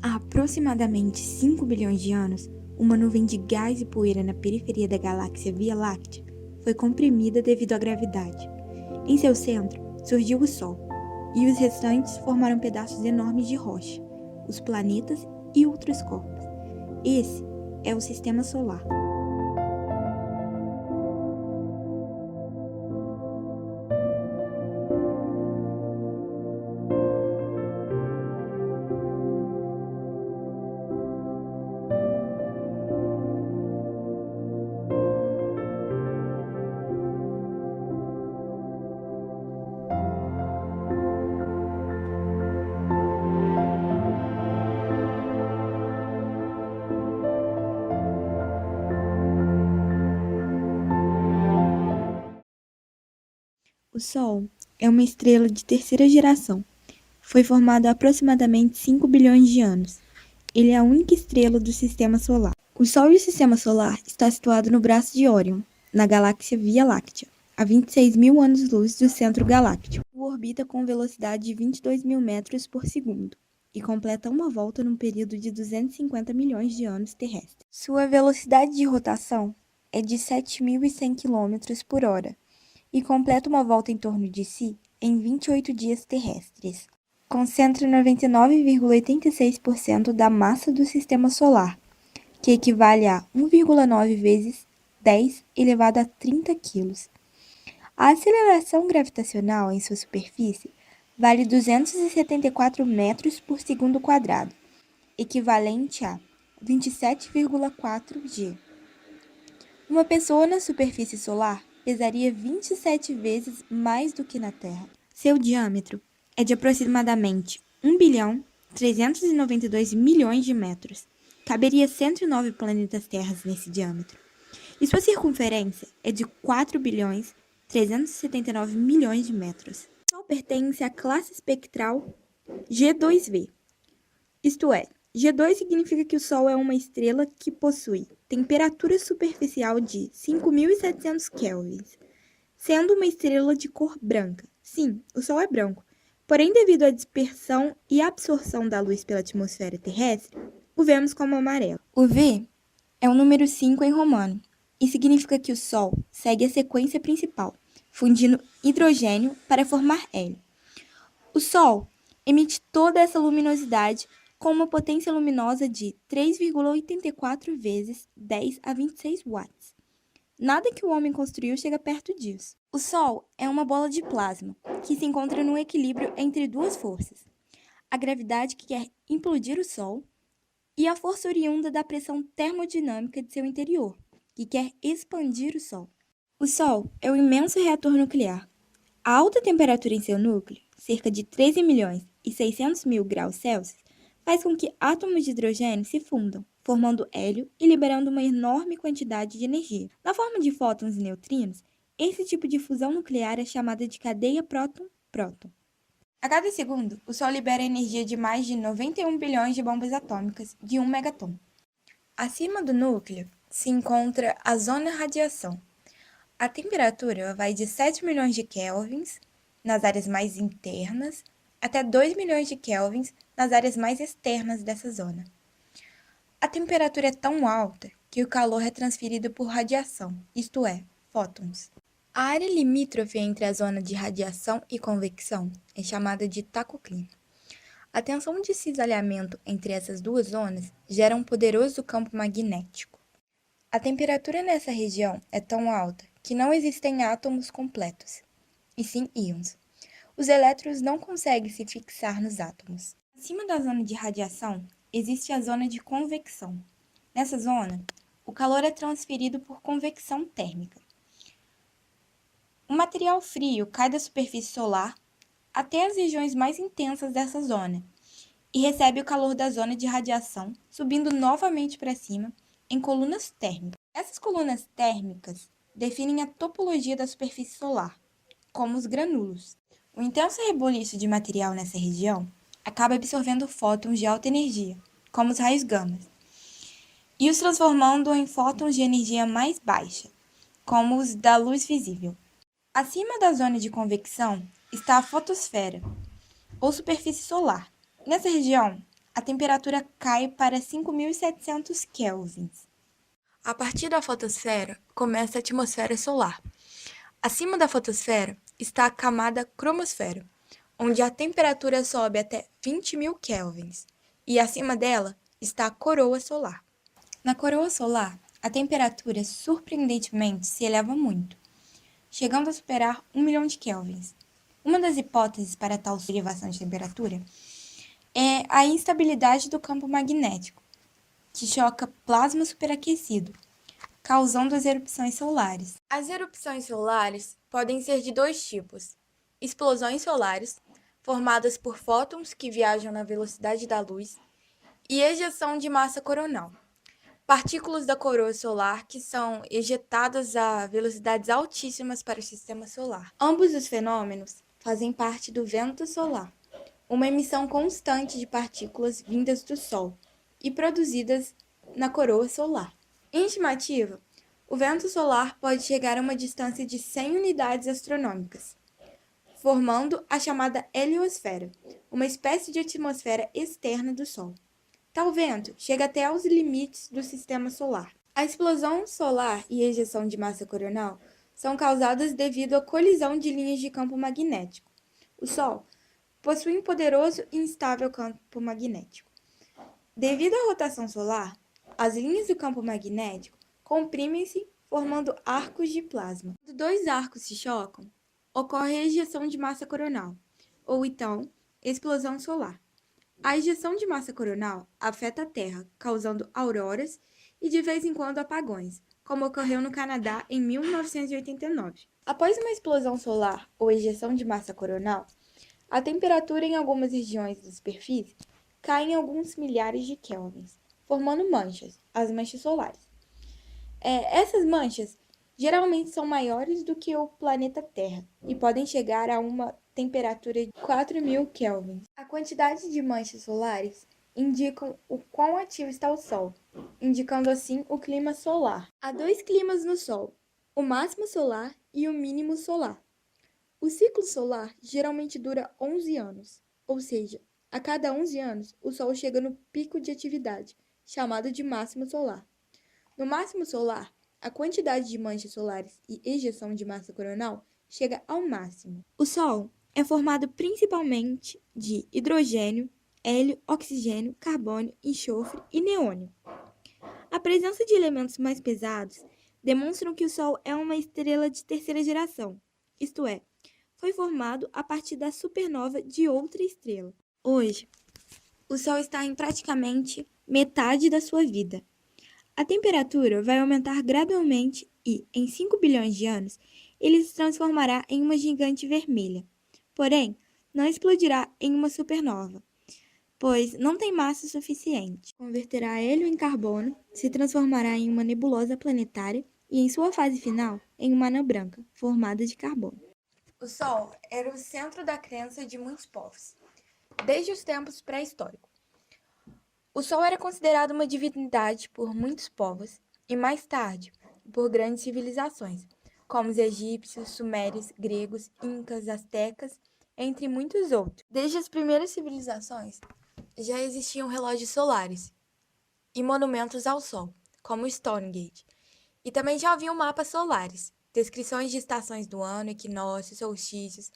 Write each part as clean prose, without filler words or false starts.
Há aproximadamente 5 bilhões de anos, uma nuvem de gás e poeira na periferia da galáxia Via Láctea foi comprimida devido à gravidade. Em seu centro surgiu o Sol, e os restantes formaram pedaços enormes de rocha, os planetas e outros corpos. Esse é o Sistema Solar. O Sol é uma estrela de terceira geração. Foi formado há aproximadamente 5 bilhões de anos. Ele é a única estrela do Sistema Solar. O Sol e o Sistema Solar está situado no braço de Órion, na galáxia Via Láctea, a 26 mil anos-luz do centro galáctico. O orbita com velocidade de 22 mil metros por segundo e completa uma volta num período de 250 milhões de anos terrestres. Sua velocidade de rotação é de 7.100 km por hora e completa uma volta em torno de si em 28 dias terrestres. Concentra 99,86% da massa do Sistema Solar, que equivale a 1,9 vezes 10 elevado a 30 quilos. A aceleração gravitacional em sua superfície vale 274 metros por segundo quadrado, equivalente a 27,4 g. Uma pessoa na superfície solar pesaria 27 vezes mais do que na Terra. Seu diâmetro é de aproximadamente 1 bilhão 392 milhões de metros. Caberia 109 planetas Terras nesse diâmetro. E sua circunferência é de 4 bilhões 379 milhões de metros. O Sol pertence à classe espectral G2V. Isto é, G2 significa que o Sol é uma estrela que possui temperatura superficial de 5.700 kelvins, sendo uma estrela de cor branca. Sim, o Sol é branco. Porém, devido à dispersão e absorção da luz pela atmosfera terrestre, o vemos como amarelo. O V é o número 5 em romano e significa que o Sol segue a sequência principal, fundindo hidrogênio para formar hélio. O Sol emite toda essa luminosidade com uma potência luminosa de 3,84 vezes 10 a 26 watts. Nada que o homem construiu chega perto disso. O Sol é uma bola de plasma que se encontra no equilíbrio entre duas forças: a gravidade que quer implodir o Sol e a força oriunda da pressão termodinâmica de seu interior, que quer expandir o Sol. O Sol é um imenso reator nuclear. A alta temperatura em seu núcleo, cerca de 13 milhões e 600 mil graus Celsius, faz com que átomos de hidrogênio se fundam, formando hélio e liberando uma enorme quantidade de energia. Na forma de fótons e neutrinos, esse tipo de fusão nuclear é chamada de cadeia próton-próton. A cada segundo, o Sol libera energia de mais de 91 bilhões de bombas atômicas de 1 megaton. Acima do núcleo se encontra a zona radiação. A temperatura vai de 7 milhões de kelvins nas áreas mais internas até 2 milhões de kelvins nas áreas mais externas dessa zona. A temperatura é tão alta que o calor é transferido por radiação, isto é, fótons. A área limítrofe entre a zona de radiação e convecção é chamada de tacoclima. A tensão de cisalhamento entre essas duas zonas gera um poderoso campo magnético. A temperatura nessa região é tão alta que não existem átomos completos, e sim íons. Os elétrons não conseguem se fixar nos átomos. Acima da zona de radiação, existe a zona de convecção. Nessa zona, o calor é transferido por convecção térmica. O material frio cai da superfície solar até as regiões mais intensas dessa zona e recebe o calor da zona de radiação, subindo novamente para cima em colunas térmicas. Essas colunas térmicas definem a topologia da superfície solar, como os granúlos. O intenso rebuliço de material nessa região acaba absorvendo fótons de alta energia, como os raios gama, e os transformando em fótons de energia mais baixa, como os da luz visível. Acima da zona de convecção está a fotosfera, ou superfície solar. Nessa região, a temperatura cai para 5.700 kelvins. A partir da fotosfera, começa a atmosfera solar. Acima da fotosfera está a camada cromosfera, onde a temperatura sobe até 20.000 kelvins, e acima dela está a coroa solar. Na coroa solar, a temperatura surpreendentemente se eleva muito, chegando a superar 1 milhão de kelvins. Uma das hipóteses para tal elevação de temperatura é a instabilidade do campo magnético, que choca plasma superaquecido, causando as erupções solares. As erupções solares podem ser de dois tipos: explosões solares, formadas por fótons que viajam na velocidade da luz, e ejeção de massa coronal, partículas da coroa solar que são ejetadas a velocidades altíssimas para o sistema solar. Ambos os fenômenos fazem parte do vento solar, uma emissão constante de partículas vindas do Sol e produzidas na coroa solar. Em estimativa, o vento solar pode chegar a uma distância de 100 unidades astronômicas, formando a chamada heliosfera, uma espécie de atmosfera externa do Sol. Tal vento chega até aos limites do sistema solar. A explosão solar e a ejeção de massa coronal são causadas devido à colisão de linhas de campo magnético. O Sol possui um poderoso e instável campo magnético. Devido à rotação solar, as linhas do campo magnético comprimem-se, formando arcos de plasma. Quando dois arcos se chocam, ocorre a ejeção de massa coronal, ou então explosão solar. A ejeção de massa coronal afeta a Terra, causando auroras e de vez em quando apagões, como ocorreu no Canadá em 1989. Após uma explosão solar ou ejeção de massa coronal, a temperatura em algumas regiões da superfície cai em alguns milhares de kelvins, formando manchas, as manchas solares. Essas manchas geralmente são maiores do que o planeta Terra e podem chegar a uma temperatura de 4.000 kelvins. A quantidade de manchas solares indicam o quão ativo está o Sol, indicando assim o clima solar. Há dois climas no Sol, o máximo solar e o mínimo solar. O ciclo solar geralmente dura 11 anos, ou seja, a cada 11 anos o Sol chega no pico de atividade, chamado de máximo solar. No máximo solar, a quantidade de manchas solares e ejeção de massa coronal chega ao máximo. O Sol é formado principalmente de hidrogênio, hélio, oxigênio, carbono, enxofre e neônio. A presença de elementos mais pesados demonstram que o Sol é uma estrela de terceira geração, isto é, foi formado a partir da supernova de outra estrela. Hoje, o Sol está em praticamente metade da sua vida. A temperatura vai aumentar gradualmente e, em 5 bilhões de anos, ele se transformará em uma gigante vermelha. Porém, não explodirá em uma supernova, pois não tem massa suficiente. Converterá hélio em carbono, se transformará em uma nebulosa planetária e, em sua fase final, em uma anã branca, formada de carbono. O Sol era o centro da crença de muitos povos, desde os tempos pré-históricos. O Sol era considerado uma divindade por muitos povos e, mais tarde, por grandes civilizações, como os egípcios, sumérios, gregos, incas, astecas, entre muitos outros. Desde as primeiras civilizações, já existiam relógios solares e monumentos ao Sol, como o Stonehenge, e também já haviam mapas solares, descrições de estações do ano, equinócios, solstícios,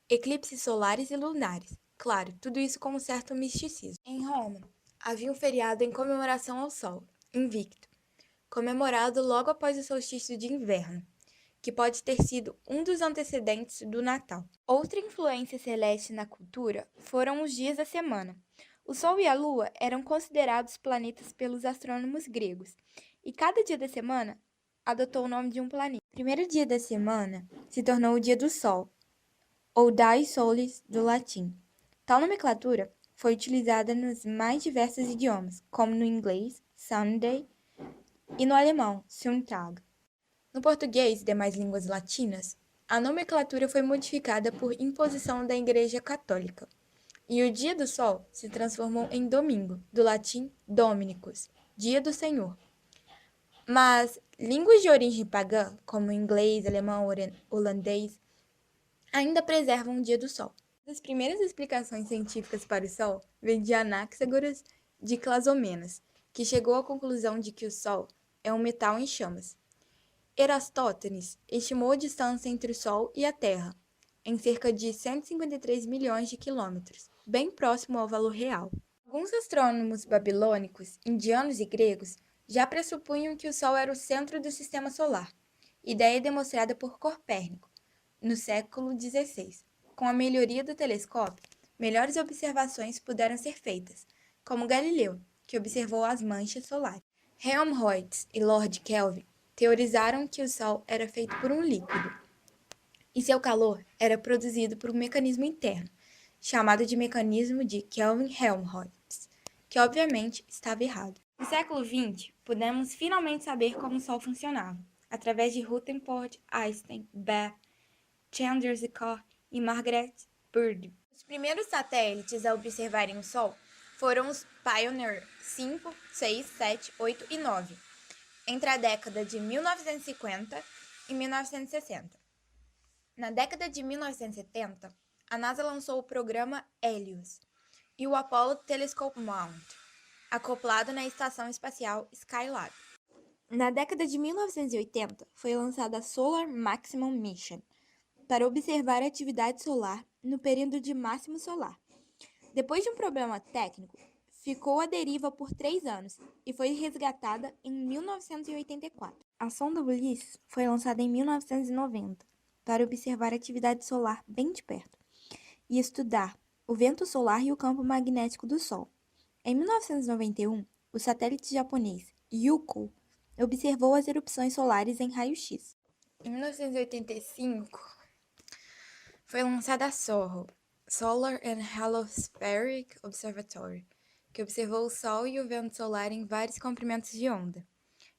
eclipses solares e lunares. Claro, tudo isso com um certo misticismo. Em Roma, havia um feriado em comemoração ao Sol, Invicto, comemorado logo após o solstício de inverno, que pode ter sido um dos antecedentes do Natal. Outra influência celeste na cultura foram os dias da semana. O Sol e a Lua eram considerados planetas pelos astrônomos gregos, e cada dia da semana adotou o nome de um planeta. O primeiro dia da semana se tornou o dia do Sol, ou Dies Solis do latim. Tal nomenclatura foi utilizada nos mais diversos idiomas, como no inglês, Sunday, e no alemão, Sonntag. No português e demais línguas latinas, a nomenclatura foi modificada por imposição da Igreja Católica, e o Dia do Sol se transformou em domingo, do latim Dominicus, Dia do Senhor. Mas línguas de origem pagã, como inglês, alemão, holandês, ainda preservam o Dia do Sol. Das primeiras explicações científicas para o Sol vem de Anáxagoras de Clazomenas, que chegou à conclusão de que o Sol é um metal em chamas. Eratóstenes estimou a distância entre o Sol e a Terra, em cerca de 153 milhões de quilômetros, bem próximo ao valor real. Alguns astrônomos babilônicos, indianos e gregos já pressupunham que o Sol era o centro do sistema solar, ideia demonstrada por Copérnico, no século XVI. Com a melhoria do telescópio, melhores observações puderam ser feitas, como Galileu, que observou as manchas solares. Helmholtz e Lord Kelvin teorizaram que o Sol era feito por um líquido, e seu calor era produzido por um mecanismo interno, chamado de mecanismo de Kelvin-Helmholtz, que obviamente estava errado. No século XX, pudemos finalmente saber como o Sol funcionava, através de Rutherford, Einstein, Babb, Chandrasekhar e Margaret Bird. Os primeiros satélites a observarem o Sol foram os Pioneer 5, 6, 7, 8 e 9, entre a década de 1950 e 1960. Na década de 1970, a NASA lançou o programa Helios e o Apollo Telescope Mount, acoplado na Estação Espacial Skylab. Na década de 1980, foi lançada a Solar Maximum Mission, para observar a atividade solar no período de máximo solar. Depois de um problema técnico, ficou à deriva por 3 anos e foi resgatada em 1984. A sonda Ulysses foi lançada em 1990 para observar a atividade solar bem de perto e estudar o vento solar e o campo magnético do Sol. Em 1991, o satélite japonês Yuko observou as erupções solares em raio-x. Em 1985, foi lançada a SOHO, Solar and Heliospheric Observatory, que observou o Sol e o vento solar em vários comprimentos de onda.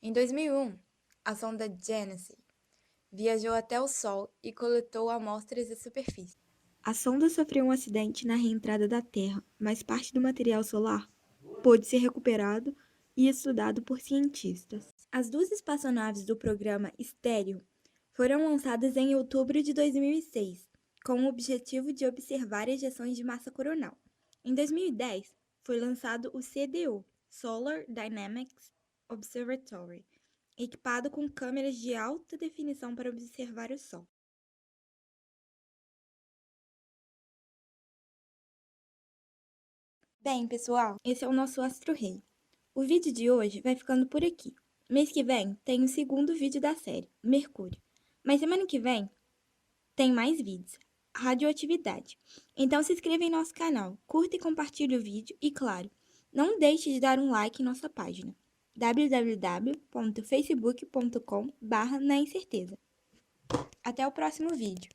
Em 2001, a sonda Genesis viajou até o Sol e coletou amostras da superfície. A sonda sofreu um acidente na reentrada da Terra, mas parte do material solar pôde ser recuperado e estudado por cientistas. As duas espaçonaves do programa Stereo foram lançadas em outubro de 2006, com o objetivo de observar ejeções de massa coronal. Em 2010, foi lançado o CDO, Solar Dynamics Observatory, equipado com câmeras de alta definição para observar o Sol. Bem, pessoal, esse é o nosso Astro Rei. O vídeo de hoje vai ficando por aqui. Mês que vem tem o segundo vídeo da série, Mercúrio. Mas semana que vem tem mais vídeos, radioatividade. Então se inscreva em nosso canal, curta e compartilhe o vídeo e, claro, não deixe de dar um like em nossa página www.facebook.com/naincerteza. Até o próximo vídeo.